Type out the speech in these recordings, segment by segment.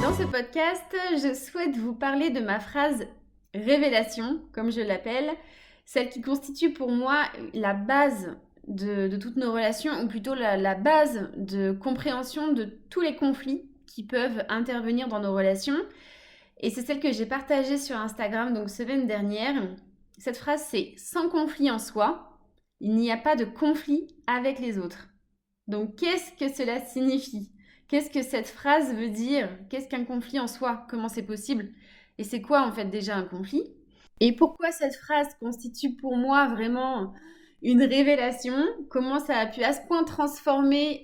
Dans ce podcast, je souhaite vous parler de ma phrase révélation, comme je l'appelle, celle qui constitue pour moi la base de toutes nos relations, ou plutôt la base de compréhension de tous les conflits qui peuvent intervenir dans nos relations. Et c'est celle que j'ai partagée sur Instagram, donc semaine dernière. Cette phrase, c'est « Sans conflit en soi, il n'y a pas de conflit avec les autres ». Donc, qu'est-ce que cela signifie ? Qu'est-ce que cette phrase veut dire ? Qu'est-ce qu'un conflit en soi ? Comment c'est possible ? Et c'est quoi en fait déjà un conflit ? Et pourquoi cette phrase constitue pour moi vraiment une révélation ? Comment ça a pu à ce point transformer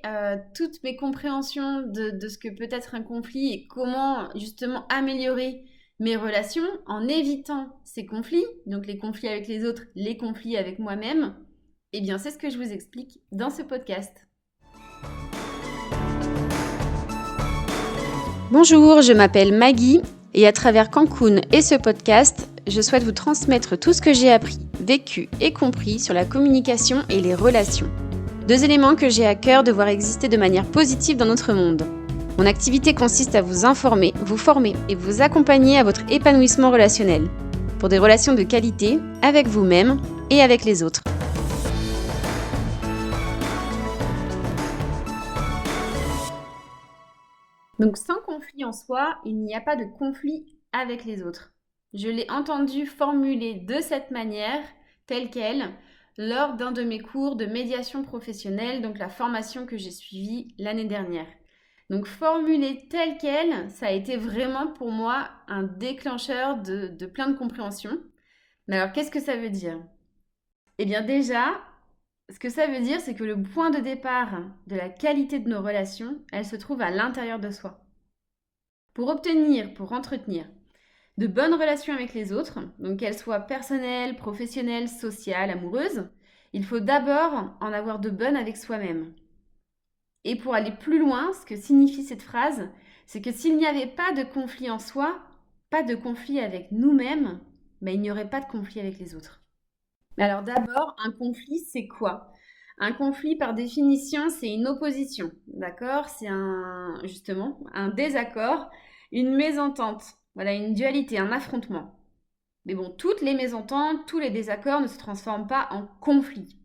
toutes mes compréhensions de ce que peut être un conflit et comment justement améliorer mes relations en évitant ces conflits, donc les conflits avec les autres, les conflits avec moi-même ? Eh bien, c'est ce que je vous explique dans ce podcast. Bonjour, je m'appelle Maggie et à travers Cancun et ce podcast, je souhaite vous transmettre tout ce que j'ai appris, vécu et compris sur la communication et les relations. 2 éléments que j'ai à cœur de voir exister de manière positive dans notre monde. Mon activité consiste à vous informer, vous former et vous accompagner à votre épanouissement relationnel pour des relations de qualité avec vous-même et avec les autres. Donc, sans conflit en soi, il n'y a pas de conflit avec les autres. Je l'ai entendu formuler de cette manière, telle qu'elle, lors d'un de mes cours de médiation professionnelle, donc la formation que j'ai suivie l'année dernière. Donc, formuler telle qu'elle, ça a été vraiment pour moi un déclencheur de plein de compréhension. Mais alors, qu'est-ce que ça veut dire ? Eh bien déjà, ce que ça veut dire, c'est que le point de départ de la qualité de nos relations, elle se trouve à l'intérieur de soi. Pour entretenir de bonnes relations avec les autres, donc qu'elles soient personnelles, professionnelles, sociales, amoureuses, il faut d'abord en avoir de bonnes avec soi-même. Et pour aller plus loin, ce que signifie cette phrase, c'est que s'il n'y avait pas de conflit en soi, pas de conflit avec nous-mêmes, il n'y aurait pas de conflit avec les autres. Alors d'abord, un conflit, c'est quoi ? Un conflit, par définition, c'est une opposition, d'accord ? C'est justement un désaccord, une mésentente, voilà, une dualité, un affrontement. Mais bon, toutes les mésententes, tous les désaccords ne se transforment pas en conflit.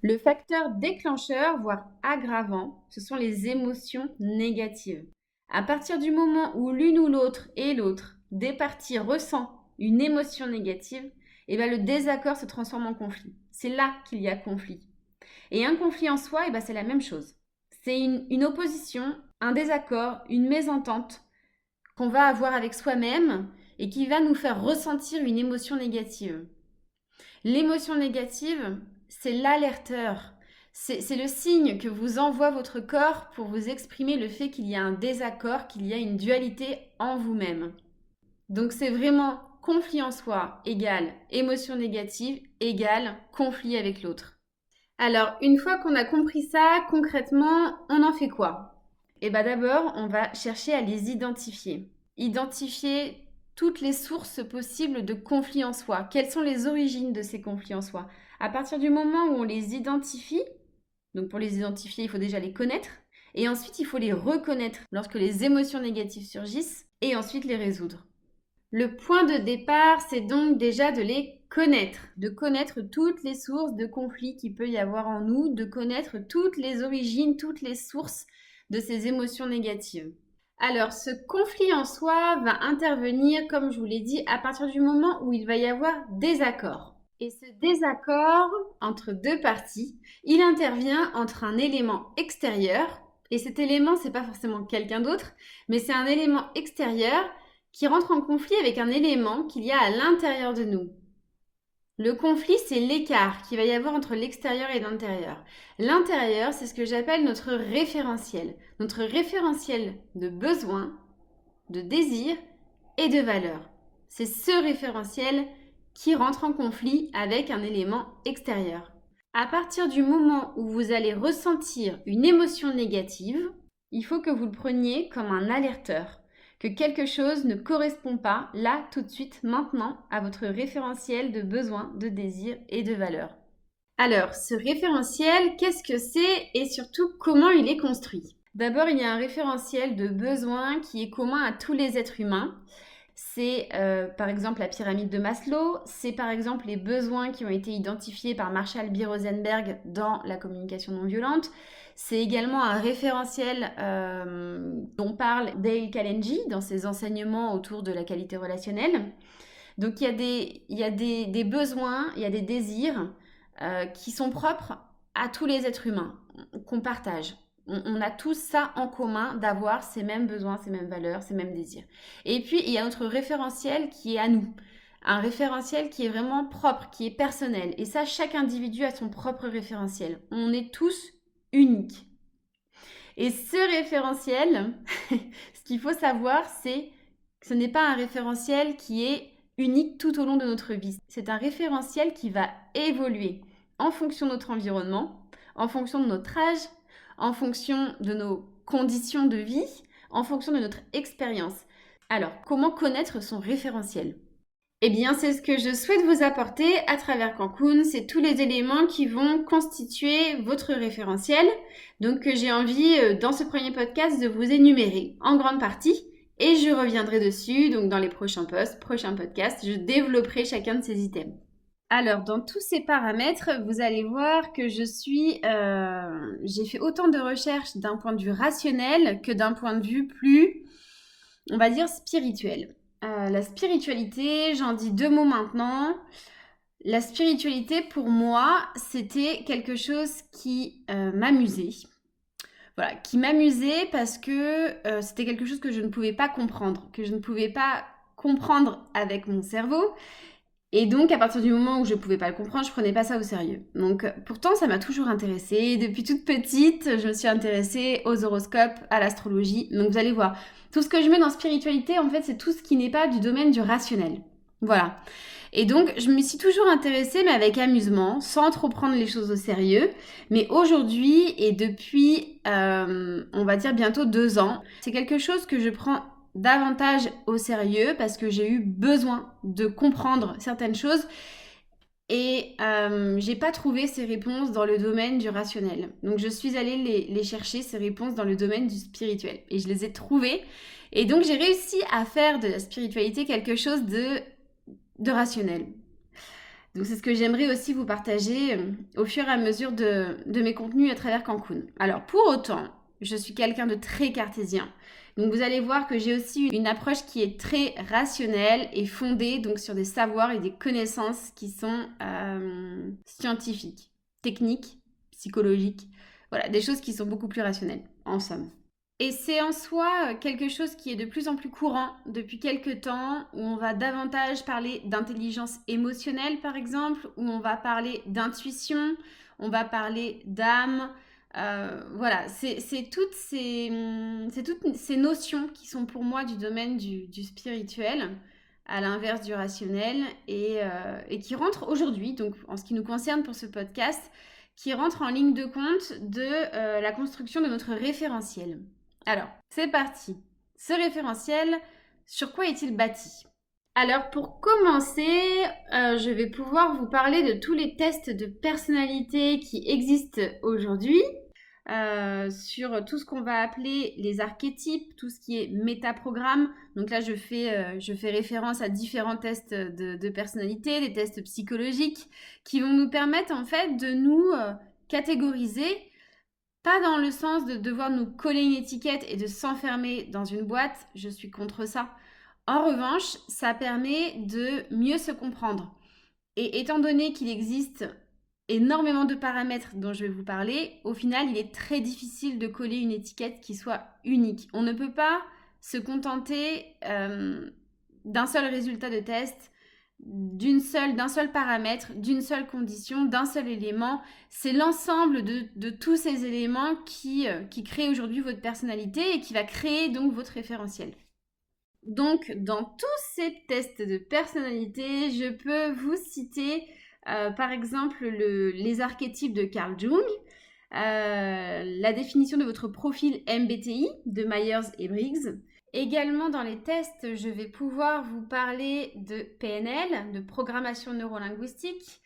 Le facteur déclencheur, voire aggravant, ce sont les émotions négatives. À partir du moment où l'une ou l'autre et l'autre des parties ressent une émotion négative, le désaccord se transforme en conflit. C'est là qu'il y a conflit. Et un conflit en soi, c'est la même chose. C'est une opposition, un désaccord, une mésentente qu'on va avoir avec soi-même et qui va nous faire ressentir une émotion négative. L'émotion négative, c'est l'alerteur. C'est le signe que vous envoie votre corps pour vous exprimer le fait qu'il y a un désaccord, qu'il y a une dualité en vous-même. Donc c'est vraiment conflit en soi égale émotion négative égale conflit avec l'autre. Alors, une fois qu'on a compris ça, concrètement, on en fait quoi ? D'abord, on va chercher à les identifier. Identifier toutes les sources possibles de conflits en soi. Quelles sont les origines de ces conflits en soi ? À partir du moment où on les identifie, donc pour les identifier, il faut déjà les connaître, et ensuite il faut les reconnaître lorsque les émotions négatives surgissent, et ensuite les résoudre. Le point de départ, c'est donc déjà de connaître toutes les sources de conflits qu'il peut y avoir en nous, de connaître toutes les origines, toutes les sources de ces émotions négatives. Alors, ce conflit en soi va intervenir, comme je vous l'ai dit, à partir du moment où il va y avoir désaccord. Et ce désaccord entre deux parties, il intervient entre un élément extérieur, et cet élément, c'est pas forcément quelqu'un d'autre, mais c'est un élément extérieur qui rentre en conflit avec un élément qu'il y a à l'intérieur de nous. Le conflit, c'est l'écart qu'il va y avoir entre l'extérieur et l'intérieur. L'intérieur, c'est ce que j'appelle notre référentiel de besoins, de désirs et de valeurs. C'est ce référentiel qui rentre en conflit avec un élément extérieur. À partir du moment où vous allez ressentir une émotion négative, il faut que vous le preniez comme un alerteur, que quelque chose ne correspond pas, là, tout de suite, maintenant, à votre référentiel de besoins, de désirs et de valeurs. Alors, ce référentiel, qu'est-ce que c'est et surtout comment il est construit ? D'abord, il y a un référentiel de besoins qui est commun à tous les êtres humains. C'est par exemple la pyramide de Maslow, c'est par exemple les besoins qui ont été identifiés par Marshall B. Rosenberg dans la communication non violente. C'est également un référentiel dont parle Dale Carnegie dans ses enseignements autour de la qualité relationnelle. Donc il y a des besoins, il y a des désirs qui sont propres à tous les êtres humains, qu'on partage. On a tous ça en commun d'avoir ces mêmes besoins, ces mêmes valeurs, ces mêmes désirs. Et puis, il y a notre référentiel qui est à nous. Un référentiel qui est vraiment propre, qui est personnel. Et ça, chaque individu a son propre référentiel. On est tous uniques. Et ce référentiel, ce qu'il faut savoir, c'est que ce n'est pas un référentiel qui est unique tout au long de notre vie. C'est un référentiel qui va évoluer en fonction de notre environnement, en fonction de notre âge, en fonction de nos conditions de vie, en fonction de notre expérience. Alors, comment connaître son référentiel ? Eh bien, c'est ce que je souhaite vous apporter à travers Cancun. C'est tous les éléments qui vont constituer votre référentiel. Donc, j'ai envie, dans ce premier podcast, de vous énumérer en grande partie. Et je reviendrai dessus, donc dans les prochains posts, prochains podcasts, je développerai chacun de ces items. Alors, dans tous ces paramètres, vous allez voir que j'ai fait autant de recherches d'un point de vue rationnel que d'un point de vue plus, on va dire, spirituel. La spiritualité, j'en dis 2 mots maintenant. La spiritualité, pour moi, c'était quelque chose qui m'amusait. Voilà, qui m'amusait parce que c'était quelque chose que je ne pouvais pas comprendre, que je ne pouvais pas comprendre avec mon cerveau. Et donc, à partir du moment où je ne pouvais pas le comprendre, je ne prenais pas ça au sérieux. Donc, pourtant, ça m'a toujours intéressée. Depuis toute petite, je me suis intéressée aux horoscopes, à l'astrologie. Donc, vous allez voir, tout ce que je mets dans spiritualité, en fait, c'est tout ce qui n'est pas du domaine du rationnel. Voilà. Et donc, je me suis toujours intéressée, mais avec amusement, sans trop prendre les choses au sérieux. Mais aujourd'hui, et depuis, on va dire bientôt 2 ans, c'est quelque chose que je prends davantage au sérieux parce que j'ai eu besoin de comprendre certaines choses et j'ai pas trouvé ces réponses dans le domaine du rationnel. Donc je suis allée les chercher, ces réponses dans le domaine du spirituel et je les ai trouvées et donc j'ai réussi à faire de la spiritualité quelque chose de rationnel. Donc c'est ce que j'aimerais aussi vous partager au fur et à mesure de mes contenus à travers Cancun. Alors pour autant, je suis quelqu'un de très cartésien. Donc vous allez voir que j'ai aussi une approche qui est très rationnelle et fondée donc sur des savoirs et des connaissances qui sont scientifiques, techniques, psychologiques. Voilà, des choses qui sont beaucoup plus rationnelles, en somme. Et c'est en soi quelque chose qui est de plus en plus courant depuis quelques temps, où on va davantage parler d'intelligence émotionnelle par exemple, où on va parler d'intuition, on va parler d'âme. Voilà, c'est toutes ces notions qui sont pour moi du domaine du spirituel, à l'inverse du rationnel, et qui rentrent aujourd'hui, donc en ce qui nous concerne pour ce podcast, qui rentrent en ligne de compte de la construction de notre référentiel. Alors, c'est parti. Ce référentiel, sur quoi est-il bâti ? Alors, pour commencer, je vais pouvoir vous parler de tous les tests de personnalité qui existent aujourd'hui, sur tout ce qu'on va appeler les archétypes, tout ce qui est métaprogramme. Donc là, je fais référence à différents tests de personnalité, des tests psychologiques qui vont nous permettre en fait de nous catégoriser. Pas dans le sens de devoir nous coller une étiquette et de s'enfermer dans une boîte, je suis contre ça. En revanche, ça permet de mieux se comprendre. Et étant donné qu'il existe énormément de paramètres dont je vais vous parler, au final, il est très difficile de coller une étiquette qui soit unique. On ne peut pas se contenter d'un seul résultat de test, d'un seul paramètre, d'une seule condition, d'un seul élément. C'est l'ensemble de tous ces éléments qui créent aujourd'hui votre personnalité et qui va créer donc votre référentiel. Donc, dans tous ces tests de personnalité, je peux vous citer par exemple les archétypes de Carl Jung, la définition de votre profil MBTI de Myers et Briggs. Également dans les tests, je vais pouvoir vous parler de PNL, de programmation neurolinguistique,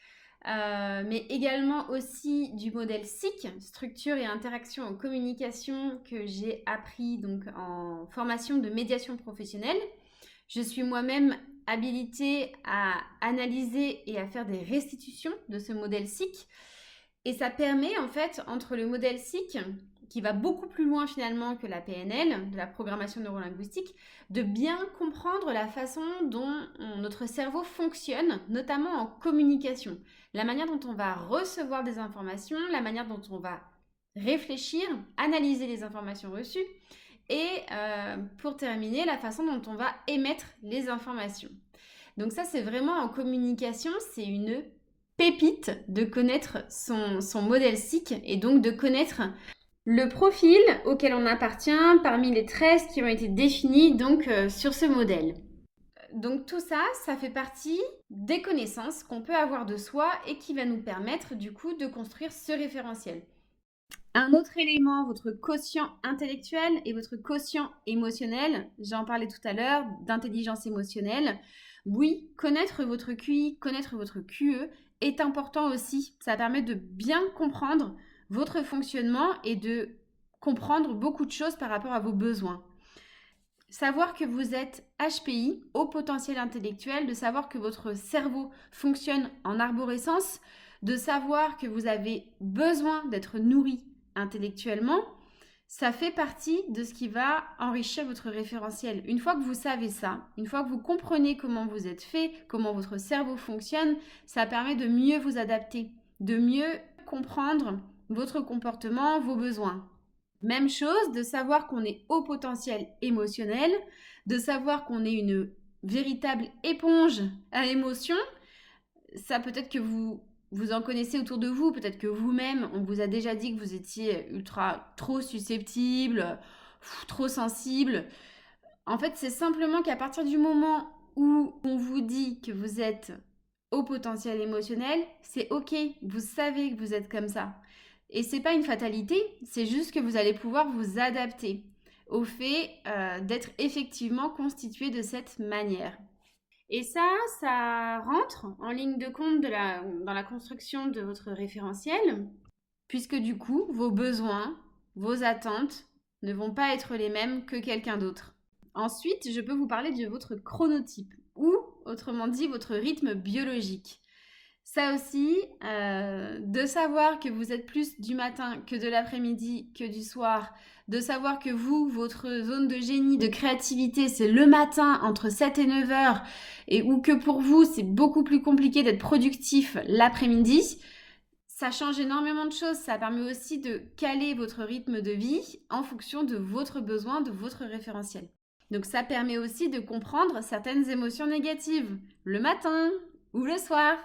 mais également aussi du modèle SIC, structure et interaction en communication, que j'ai appris donc en formation de médiation professionnelle. Je suis moi-même habilitée à analyser et à faire des restitutions de ce modèle SIC. Et ça permet en fait, entre le modèle SIC, qui va beaucoup plus loin finalement que la PNL, de la programmation neurolinguistique, de bien comprendre la façon dont notre cerveau fonctionne, notamment en communication. La manière dont on va recevoir des informations, la manière dont on va réfléchir, analyser les informations reçues, et pour terminer, la façon dont on va émettre les informations. Donc ça, c'est vraiment en communication, c'est une pépite de connaître son modèle SIC et donc de connaître le profil auquel on appartient parmi les 13 qui ont été définis donc sur ce modèle. Donc tout ça, ça fait partie des connaissances qu'on peut avoir de soi et qui va nous permettre du coup de construire ce référentiel. Un autre élément, votre quotient intellectuel et votre quotient émotionnel, j'en parlais tout à l'heure, d'intelligence émotionnelle. Oui, connaître votre QI, connaître votre QE est important aussi. Ça permet de bien comprendre votre fonctionnement et de comprendre beaucoup de choses par rapport à vos besoins. Savoir que vous êtes HPI, haut potentiel intellectuel, de savoir que votre cerveau fonctionne en arborescence, de savoir que vous avez besoin d'être nourri intellectuellement, ça fait partie de ce qui va enrichir votre référentiel. Une fois que vous savez ça, une fois que vous comprenez comment vous êtes fait, comment votre cerveau fonctionne, ça permet de mieux vous adapter, de mieux comprendre votre comportement, vos besoins. Même chose, de savoir qu'on est haut potentiel émotionnel, de savoir qu'on est une véritable éponge à émotions. Ça, peut-être que vous en connaissez autour de vous, peut-être que vous-même, on vous a déjà dit que vous étiez trop susceptible, trop sensible. En fait, c'est simplement qu'à partir du moment où on vous dit que vous êtes haut potentiel émotionnel, c'est ok, vous savez que vous êtes comme ça. Et c'est pas une fatalité, c'est juste que vous allez pouvoir vous adapter au fait d'être effectivement constitué de cette manière. Et ça rentre en ligne de compte dans la construction de votre référentiel, puisque du coup, vos besoins, vos attentes ne vont pas être les mêmes que quelqu'un d'autre. Ensuite, je peux vous parler de votre chronotype, ou autrement dit, votre rythme biologique. Ça aussi, de savoir que vous êtes plus du matin que de l'après-midi, que du soir, de savoir que vous, votre zone de génie, de créativité, c'est le matin entre 7 et 9 heures, ou que pour vous, c'est beaucoup plus compliqué d'être productif l'après-midi, ça change énormément de choses. Ça permet aussi de caler votre rythme de vie en fonction de votre besoin, de votre référentiel. Donc ça permet aussi de comprendre certaines émotions négatives, le matin ou le soir.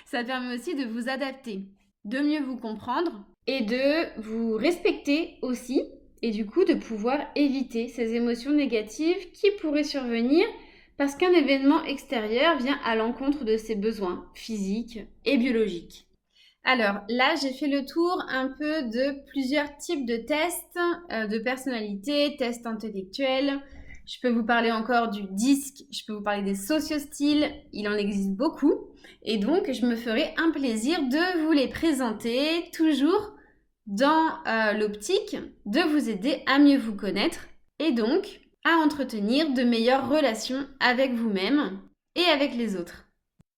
Ça permet aussi de vous adapter, de mieux vous comprendre et de vous respecter aussi, et du coup de pouvoir éviter ces émotions négatives qui pourraient survenir parce qu'un événement extérieur vient à l'encontre de ses besoins physiques et biologiques. Alors là, j'ai fait le tour un peu de plusieurs types de tests de personnalité, tests intellectuels. Je peux vous parler encore du DISC, je peux vous parler des sociostyles, il en existe beaucoup. Et donc, je me ferai un plaisir de vous les présenter, toujours dans l'optique de vous aider à mieux vous connaître et donc à entretenir de meilleures relations avec vous-même et avec les autres.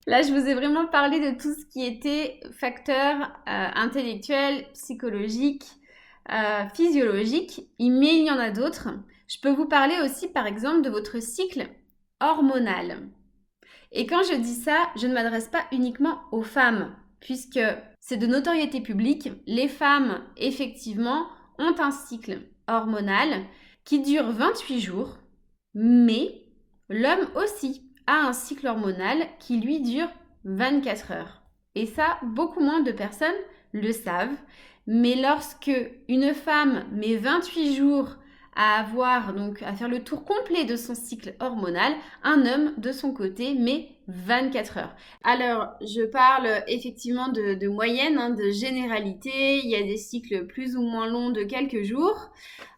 Là, je vous ai vraiment parlé de tout ce qui était facteurs intellectuels, psychologiques, physiologiques, mais il y en a d'autres. Je peux vous parler aussi, par exemple, de votre cycle hormonal. Et quand je dis ça, je ne m'adresse pas uniquement aux femmes, puisque c'est de notoriété publique. Les femmes, effectivement, ont un cycle hormonal qui dure 28 jours, mais l'homme aussi a un cycle hormonal qui lui dure 24 heures. Et ça, beaucoup moins de personnes le savent. Mais lorsque une femme met 28 jours à faire le tour complet de son cycle hormonal, un homme de son côté met 24 heures. Alors, je parle effectivement de moyenne, de généralité. Il y a des cycles plus ou moins longs de quelques jours.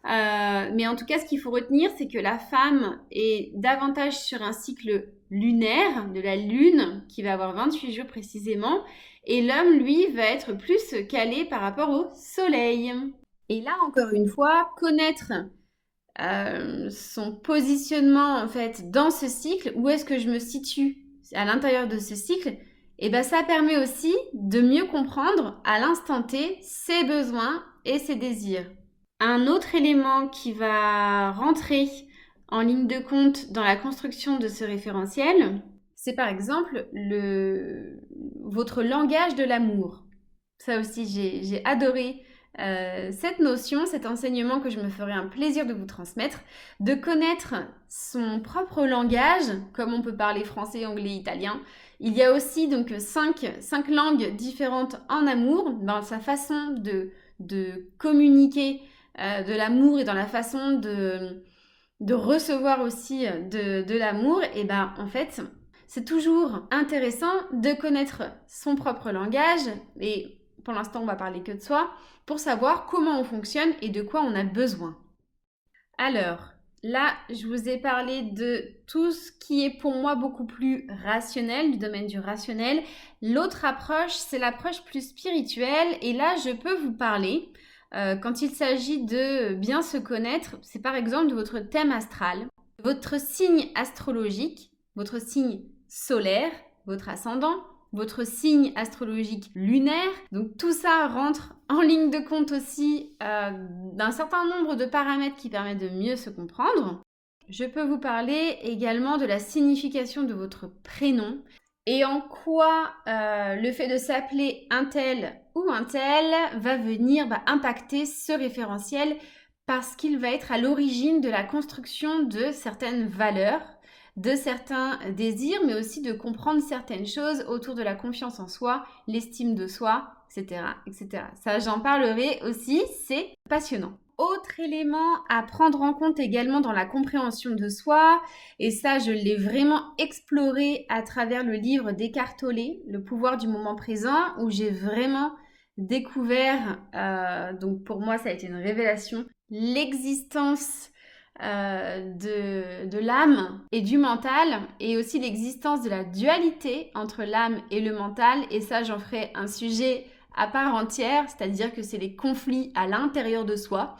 Mais en tout cas, ce qu'il faut retenir, c'est que la femme est davantage sur un cycle lunaire, de la lune, qui va avoir 28 jours précisément. Et l'homme, lui, va être plus calé par rapport au soleil. Et là, encore une fois, connaître son positionnement en fait dans ce cycle, où est-ce que je me situe à l'intérieur de ce cycle, et ben ça permet aussi de mieux comprendre à l'instant T ses besoins et ses désirs. Un autre élément qui va rentrer en ligne de compte dans la construction de ce référentiel, c'est par exemple votre langage de l'amour. Ça aussi, j'ai adoré cette notion, cet enseignement que je me ferai un plaisir de vous transmettre, de connaître son propre langage, comme on peut parler français, anglais, italien. Il y a aussi donc cinq langues différentes en amour, dans sa façon de communiquer de l'amour et dans la façon de recevoir aussi de l'amour. Et ben en fait, c'est toujours intéressant de connaître son propre langage, et pour l'instant on va parler que de soi, pour savoir comment on fonctionne et de quoi on a besoin. Alors, là, je vous ai parlé de tout ce qui est pour moi beaucoup plus rationnel, du domaine du rationnel. L'autre approche, c'est l'approche plus spirituelle, et là, je peux vous parler, quand il s'agit de bien se connaître, c'est par exemple de votre thème astral, votre signe astrologique, votre signe solaire, votre ascendant, votre signe astrologique lunaire. Donc tout ça rentre en ligne de compte aussi d'un certain nombre de paramètres qui permettent de mieux se comprendre. Je peux vous parler également de la signification de votre prénom et en quoi le fait de s'appeler un tel ou un tel va venir impacter ce référentiel, parce qu'il va être à l'origine de la construction de certaines valeurs, de certains désirs, mais aussi de comprendre certaines choses autour de la confiance en soi, l'estime de soi, etc., etc. Ça, j'en parlerai aussi, c'est passionnant. Autre élément à prendre en compte également dans la compréhension de soi, et ça, je l'ai vraiment exploré à travers le livre d'Eckhart Tolle, Le pouvoir du moment présent, où j'ai vraiment découvert, donc pour moi, ça a été une révélation, l'existence de l'âme et du mental, et aussi l'existence de la dualité entre l'âme et le mental, et ça j'en ferai un sujet à part entière, c'est-à-dire que c'est les conflits à l'intérieur de soi.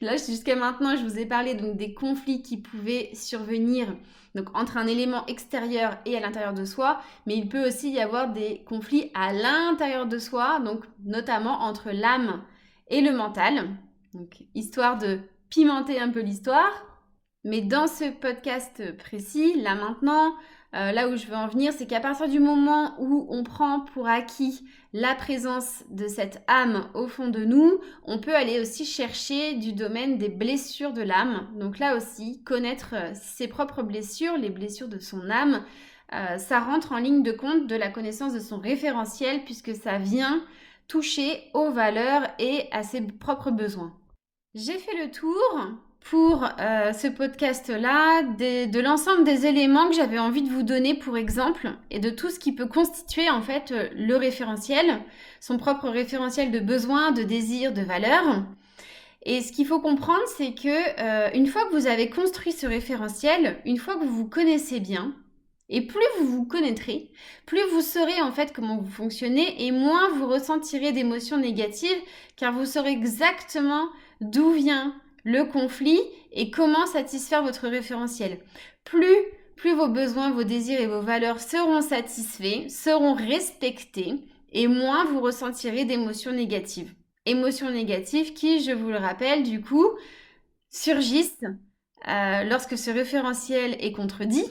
Là, jusqu'à maintenant, je vous ai parlé donc des conflits qui pouvaient survenir donc entre un élément extérieur et à l'intérieur de soi, mais il peut aussi y avoir des conflits à l'intérieur de soi, donc notamment entre l'âme et le mental. Donc, histoire de pimenter un peu l'histoire. Mais dans ce podcast précis, là maintenant, là où je veux en venir, c'est qu'à partir du moment où on prend pour acquis la présence de cette âme au fond de nous, on peut aller aussi chercher du domaine des blessures de l'âme. Donc là aussi, connaître ses propres blessures, les blessures de son âme, ça rentre en ligne de compte de la connaissance de son référentiel, puisque ça vient toucher aux valeurs et à ses propres besoins. J'ai fait le tour pour ce podcast-là de l'ensemble des éléments que j'avais envie de vous donner pour exemple, et de tout ce qui peut constituer en fait le référentiel, son propre référentiel de besoins, de désirs, de valeurs. Et ce qu'il faut comprendre, c'est que une fois que vous avez construit ce référentiel, une fois que vous vous connaissez bien, et plus vous vous connaîtrez, plus vous saurez en fait comment vous fonctionnez, et moins vous ressentirez d'émotions négatives, car vous saurez exactement d'où vient le conflit et comment satisfaire votre référentiel. Plus vos besoins, vos désirs et vos valeurs seront satisfaits, seront respectés, et moins vous ressentirez d'émotions négatives. Émotions négatives qui, je vous le rappelle, du coup, surgissent lorsque ce référentiel est contredit,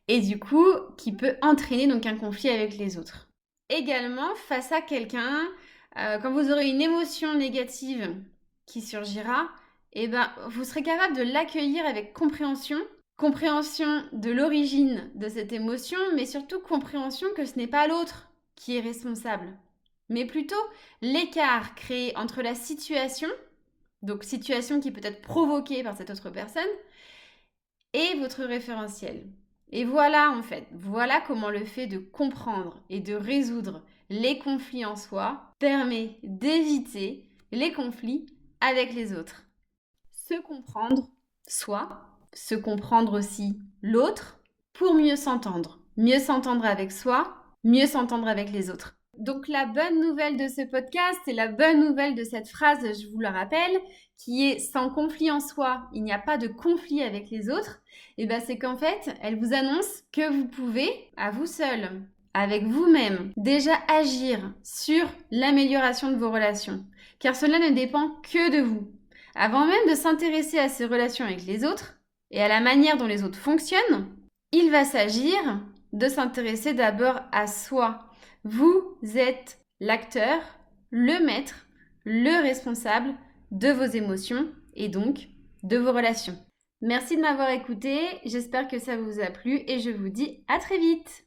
et du coup, qui peut entraîner donc un conflit avec les autres. Également, face à quelqu'un, quand vous aurez une émotion négative qui surgira, vous serez capable de l'accueillir avec compréhension de l'origine de cette émotion, mais surtout compréhension que ce n'est pas l'autre qui est responsable, mais plutôt l'écart créé entre la situation donc situation qui peut être provoquée par cette autre personne, et votre référentiel. Et voilà en fait, voilà comment le fait de comprendre et de résoudre les conflits en soi permet d'éviter les conflits avec les autres. Se comprendre soi, se comprendre aussi l'autre pour mieux s'entendre. Mieux s'entendre avec soi, mieux s'entendre avec les autres. Donc la bonne nouvelle de ce podcast et la bonne nouvelle de cette phrase, je vous la rappelle, qui est sans conflit en soi, il n'y a pas de conflit avec les autres, et bien c'est qu'en fait, elle vous annonce que vous pouvez, à vous seul, avec vous-même, déjà agir sur l'amélioration de vos relations. Car cela ne dépend que de vous. Avant même de s'intéresser à ces relations avec les autres et à la manière dont les autres fonctionnent, il va s'agir de s'intéresser d'abord à soi. Vous êtes l'acteur, le maître, le responsable de vos émotions et donc de vos relations. Merci de m'avoir écouté, j'espère que ça vous a plu et je vous dis à très vite.